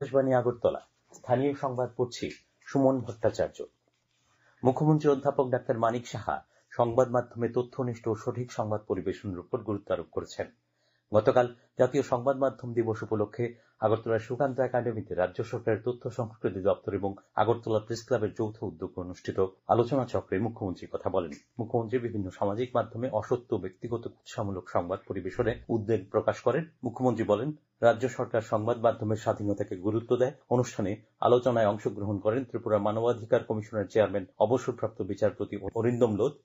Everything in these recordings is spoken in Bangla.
আকাশবাণী আগরতলা। স্থানীয় সংবাদ পড়ছি সুমন ভট্টাচার্য। মুখ্যমন্ত্রী অধ্যাপক ডাক্তার মানিক সাহা সংবাদ মাধ্যমে তথ্যনিষ্ঠ ও সঠিক সংবাদ পরিবেশনের উপর গুরুত্ব আরোপ করেছেন। গতকাল জাতীয় সংবাদ মাধ্যম দিবস উপলক্ষে আগরতলার সুকান্ত একাডেমিতে রাজ্য সরকারের তথ্য সংস্কৃতি দপ্তর এবং আগরতলা প্রেস ক্লাবের যৌথ উদ্যোগে অনুষ্ঠিত আলোচনা চক্রে মুখ্যমন্ত্রী কথা বলেন। মুখ্যমন্ত্রী বিভিন্ন সামাজিক মাধ্যমে অসত্য ব্যক্তিগত কুৎসামূলক সংবাদ পরিবেশনে উদ্বেগ প্রকাশ করেন। মুখ্যমন্ত্রী বলেন, রাজ্য সরকার সংবাদ মাধ্যমের স্বাধীনতাকে গুরুত্ব দেয়। অনুষ্ঠানে আলোচনায় অংশগ্রহণ করেন ত্রিপুরা মানবাধিকার কমিশনের চেয়ারম্যান, অবসরপ্রাপ্ত বিচারপতি অরিন্দম লোধ,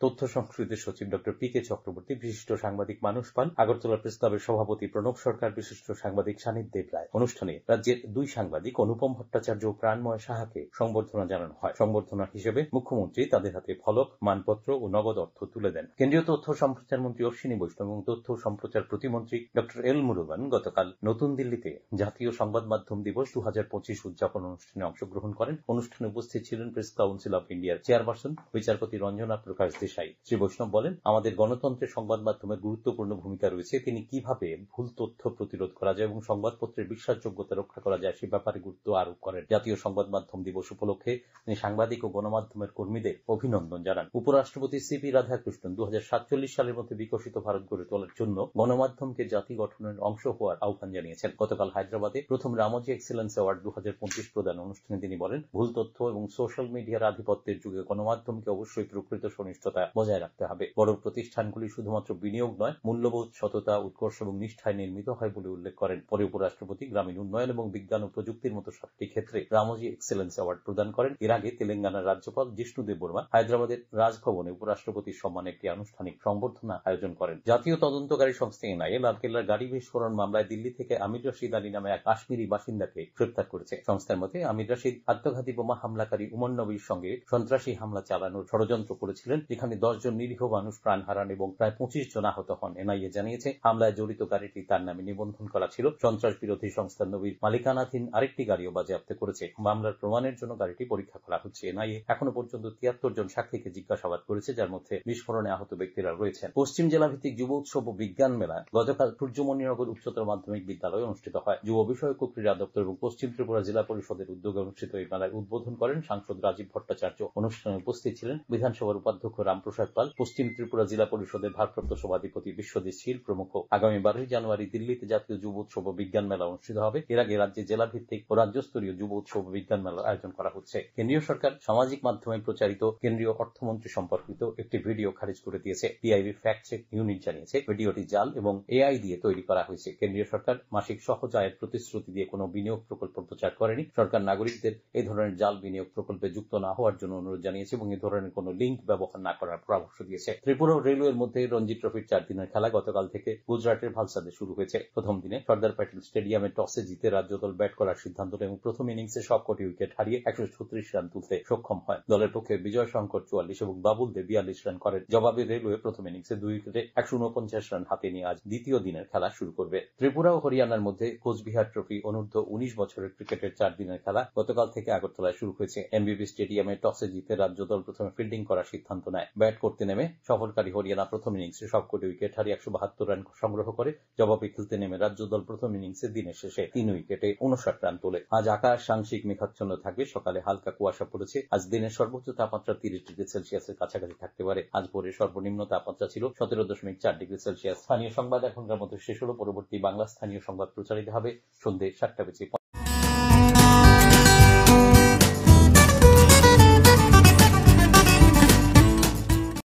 তথ্য সংস্কৃতি সচিব ডক্টর পি কে চক্রবর্তী, বিশিষ্ট সাংবাদিক মানুষ পাল, আগরতলা প্রেস ক্লাবের সভাপতি প্রণব সরকার, বিশিষ্ট সাংবাদিক সানিধ্য দেব রায়। অনুষ্ঠানে রাজ্যের দুই সাংবাদিক অনুপম ভট্টাচার্য ও প্রাণময় সাহাকে সংবর্ধনা জানানো হয়। সংবর্ধনা হিসেবে মুখ্যমন্ত্রী তাদের হাতে ফলক, মানপত্র ও নগদ অর্থ তুলে দেন। কেন্দ্রীয় তথ্য সম্প্রচার মন্ত্রী অশ্বিনী বৈষ্ণব এবং তথ্য সম্প্রচার প্রতিমন্ত্রী ডক্টর এল মুরুগান গতকাল নতুন দিল্লিতে জাতীয় সংবাদ মাধ্যম দিবস 2025 উদযাপন অনুষ্ঠানে অংশগ্রহণ করেন। অনুষ্ঠানে উপস্থিত ছিলেন প্রেস কাউন্সিল অব ইন্ডিয়ার চেয়ারপারসন বিচারপতি রঞ্জনা প্রকাশ দেশাই। শ্রী বৈষ্ণব বলেন, আমাদের গণতন্ত্রের সংবাদ মাধ্যমের গুরুত্বপূর্ণ ভূমিকা রয়েছে। তিনি কিভাবে ভুল তথ্য প্রতিরোধ করা যায় এবং সংবাদপত্রের বিশ্বাসযোগ্যতা রক্ষা করা যায় সে ব্যাপারে গুরুত্ব আরোপ করেন। জাতীয় সংবাদ মাধ্যম দিবস উপলক্ষে তিনি সাংবাদিক ও গণমাধ্যমের কর্মীদের অভিনন্দন জানান। উপরাষ্ট্রপতি সিপি রাধাকৃষ্ণন 2047 সালের মধ্যে বিকশিত ভারত গড়ে তোলার জন্য গণমাধ্যমকে জাতি গঠনের অংশ হওয়ার আহ্বান জানিয়েছেন। গতকাল হায়দ্রাবাদে প্রথম রামোজি এক্সিলেন্স অ্যাওয়ার্ড 2025 প্রদান অনুষ্ঠানে তিনি বলেন, ভুল তথ্য এবং সোশ্যাল মিডিয়ার আধিপত্যের যুগে গণমাধ্যমকে অবশ্যই প্রকৃত সনিষ্ঠতা বজায় রাখতে হবে। বড় প্রতিষ্ঠানগুলি শুধুমাত্র বিনিয়োগ নয়, মূল্যবোধ, সততা, উৎকর্ষ এবং নিষ্ঠায় নির্মিত হয় বলে উল্লেখ করেন। পরে উপরাষ্ট্রপতি গ্রামীণ উন্নয়ন এবং বিজ্ঞান ও প্রযুক্তির মতো 7টি ক্ষেত্রে রামোজি এক্সেলেন্স অ্যাওয়ার্ড প্রদান করেন। এর আগে তেলেঙ্গানার রাজ্যপাল জিষ্ণু দেববর্মা হায়দ্রাবাদের রাজভবনে উপরাষ্ট্রপতির সম্মানে একটি আনুষ্ঠানিক সংবর্ধনা আয়োজন করেন। জাতীয় তদন্তকারী সংস্থা এনআইএ লালকেল্লার গাড়ি বিস্ফোরণ মামলায় দিল্লি থেকে আমির রশিদ আলী নামে এক কাশ্মীরি বাসিন্দাকে গ্রেপ্তার করেছে। সংস্থার মতে আমির রশিদ আত্মঘাতী বোমা হামলাকারী উমর নবীর সঙ্গে সন্ত্রাসী হামলা চালানোর ষড়যন্ত্র করেছিলেন, যেখানে 10 জন নিরীহ মানুষ প্রাণ হারান এবং প্রায় 25 জন আহত হন। এনআইএ জানিয়েছে, হামলায় জড়িত গাড়িটি তার নামে নিবন্ধন করা ছিল। সন্ত্রাস বিরোধী সংস্থা নবীর মালিকানাধীন আরেকটি গাড়িও বাজেয়াপ্ত করেছে। মামলার প্রমাণের জন্য গাড়িটি পরীক্ষা করা হচ্ছে। এনআইএ এখনো পর্যন্ত 73 জন সাক্ষীকে জিজ্ঞাসাবাদ করেছে, যার মধ্যে বিস্ফোরণে আহত ব্যক্তিরা রয়েছেন। পশ্চিম জেলা ভিত্তিক যুব উৎসব ও বিজ্ঞান মেলা গতকাল সূর্যমণিনগর উচ্চতর মাধ্যমিক বিদ্যালয়ে অনুষ্ঠিত হয়। যুব বিষয়ক ও ক্রীড়া দপ্তর এবং পশ্চিম ত্রিপুরা জেলা পরিষদের উদ্যোগে অনুষ্ঠিত এই মেলায় উদ্বোধন করেন সাংসদ রাজীব ভট্টাচার্য। অনুষ্ঠানে উপস্থিত ছিলেন বিধানসভার উপাধ্যক্ষ রামপ্রসাদ পাল, পশ্চিম ত্রিপুরা জেলা পরিষদের ভারপ্রাপ্ত সভাধিপতি বিশ্বজিৎ শীল প্রমুখ। আগামী 12 জানুয়ারি দিল্লিতে জাতীয় যুব উৎসব ও বিজ্ঞান মেলা অনুষ্ঠিত হবে। এর আগে রাজ্যে জেলা ভিত্তিক ও রাজ্যস্তরীয় যুব উৎসব ও বিজ্ঞান মেলার আয়োজন করা হচ্ছে। কেন্দ্রীয় সরকার সামাজিক মাধ্যমে প্রচারিত কেন্দ্রীয় অর্থমন্ত্রী সম্পর্কিত একটি ভিডিও খারিজ করে দিয়েছে। পিআইবি ফ্যাক্ট চেক ইউনিট জানিয়েছে, ভিডিওটি জাল এবং এআই দিয়ে তৈরি করা হয়েছে। কেন্দ্রীয় সরকার মাসিক সহজ আয়ের প্রতিশ্রুতি দিয়ে কোনো বিনিয়োগ প্রকল্প প্রচার করেনি। সরকার নাগরিকদের এই ধরনের জাল বিনিয়োগ প্রকল্পে যুক্ত না হওয়ার জন্য অনুরোধ জানিয়েছে এবং এই ধরনের কোনো লিঙ্ক ব্যবহার না করার পরামর্শ দিয়েছে। ত্রিপুরা ও রেলওয়ের মধ্যে রঞ্জি ট্রফির 4 দিনের খেলা গতকাল থেকে গুজরাটের ভালসাদে শুরু হয়েছে। প্রথম দিনে সর্দার প্যাটেল স্টেডিয়ামে টসে জিতে রাজ্য দল ব্যাট করার সিদ্ধান্ত নেয় এবং প্রথম ইনিংসে সবকটি উইকেট হারিয়ে 136 রান তুলতে সক্ষম হয়। দলের পক্ষে বিজয় শঙ্কর 44 এবং বাবুল দে 42 রান করেন। জবাবে রেলওয়ে প্রথম ইনিংসে 2 উইকেটে 149 রান হাতে নিয়ে আজ দ্বিতীয় দিনের খেলা শুরু করবে। ত্রিপুরা ও হরিয়ানার মধ্যে কোচবিহার ট্রফি অনূর্ধ্ব 19 বছরের ক্রিকেটের 4 দিনের খেলা গতকাল থেকে আগরতলায় শুরু হয়েছে। এমবিবি স্টেডিয়ামে টসে জিতে রাজ্য দল প্রথমে ফিল্ডিং করার সিদ্ধান্ত নেয়। ব্যাট করতে নেমে সফরকারী হরিয়ানা প্রথম ইনিংসে সবকটি উইকেট হারিয়ে 172 রান সংগ্রহ করে। জবাবে খেলতে নেমে রাজ্য দল প্রথম ইনিংসে দিনের শেষে 3 উইকেটে 59 রান তোলে। আজ আকাশ আংশিক মেঘাচ্ছন্ন থাকবে। সকালে হালকা কুয়াশা পড়েছে। আজ দিনের সর্বোচ্চ তাপমাত্রা 30 ডিগ্রি সেলসিয়াসের কাছাকাছি থাকতে পারে। আজ ভোরে সর্বনিম্ন তাপমাত্রা ছিল 17.4 ডিগ্রি সেলসিয়াস। স্থানীয় সংবাদ এখনকার মতো শেষ হলো। পরবর্তী বাংলা স্থানীয় সংবাদ প্রচারিত হবে সন্ধ্যে 7টা বেজে